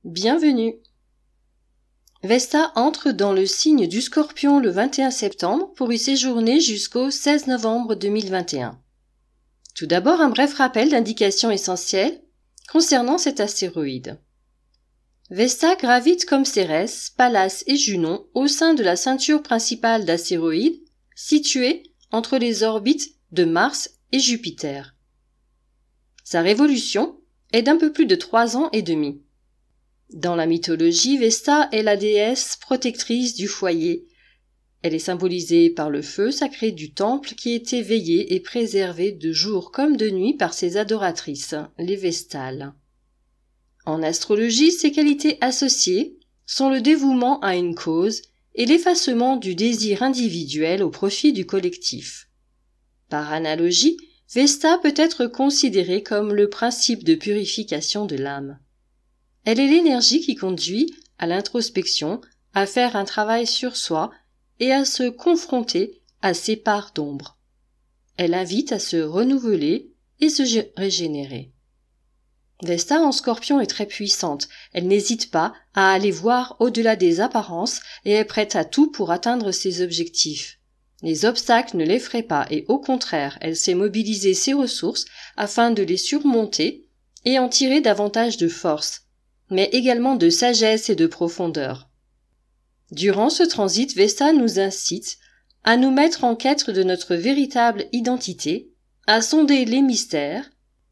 Bienvenue. Vesta entre dans le signe du Scorpion le 21 septembre pour y séjourner jusqu'au 16 novembre 2021. Tout d'abord, un bref rappel d'indications essentielles concernant cet astéroïde. Vesta gravite comme Cérès, Pallas et Junon au sein de la ceinture principale d'astéroïdes située entre les orbites de Mars et Jupiter. Sa révolution est d'un peu plus de 3 ans et demi. Dans la mythologie, Vesta est la déesse protectrice du foyer. Elle est symbolisée par le feu sacré du temple qui était veillé et préservé de jour comme de nuit par ses adoratrices, les Vestales. En astrologie, ses qualités associées sont le dévouement à une cause et l'effacement du désir individuel au profit du collectif. Par analogie, Vesta peut être considérée comme le principe de purification de l'âme. Elle est l'énergie qui conduit à l'introspection, à faire un travail sur soi et à se confronter à ses parts d'ombre. Elle invite à se renouveler et se régénérer. Vesta en Scorpion est très puissante. Elle n'hésite pas à aller voir au-delà des apparences et est prête à tout pour atteindre ses objectifs. Les obstacles ne l'effraient pas et au contraire, elle sait mobiliser ses ressources afin de les surmonter et en tirer davantage de force, mais également de sagesse et de profondeur. Durant ce transit, Vesta nous incite à nous mettre en quête de notre véritable identité, à sonder les mystères,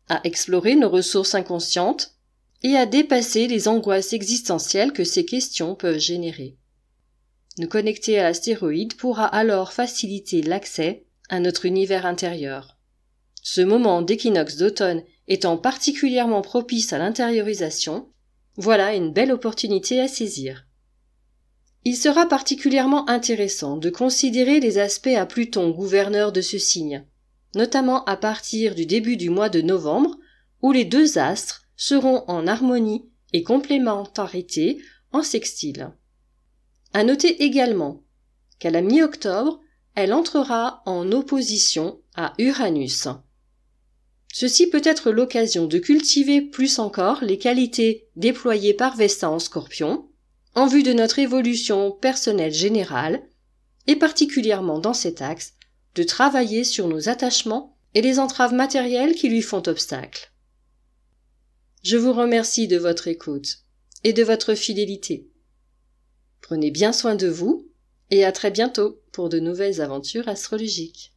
à explorer nos ressources inconscientes et à dépasser les angoisses existentielles que ces questions peuvent générer. Nous connecter à l'astéroïde pourra alors faciliter l'accès à notre univers intérieur. Ce moment d'équinoxe d'automne étant particulièrement propice à l'intériorisation, voilà une belle opportunité à saisir. Il sera particulièrement intéressant de considérer les aspects à Pluton, gouverneur de ce signe, notamment à partir du début du mois de novembre, où les deux astres seront en harmonie et complémentarité en sextile. À noter également qu'à la mi-octobre, elle entrera en opposition à Uranus. Ceci peut être l'occasion de cultiver plus encore les qualités déployées par Vesta en Scorpion, en vue de notre évolution personnelle générale, et particulièrement dans cet axe, de travailler sur nos attachements et les entraves matérielles qui lui font obstacle. Je vous remercie de votre écoute et de votre fidélité. Prenez bien soin de vous et à très bientôt pour de nouvelles aventures astrologiques.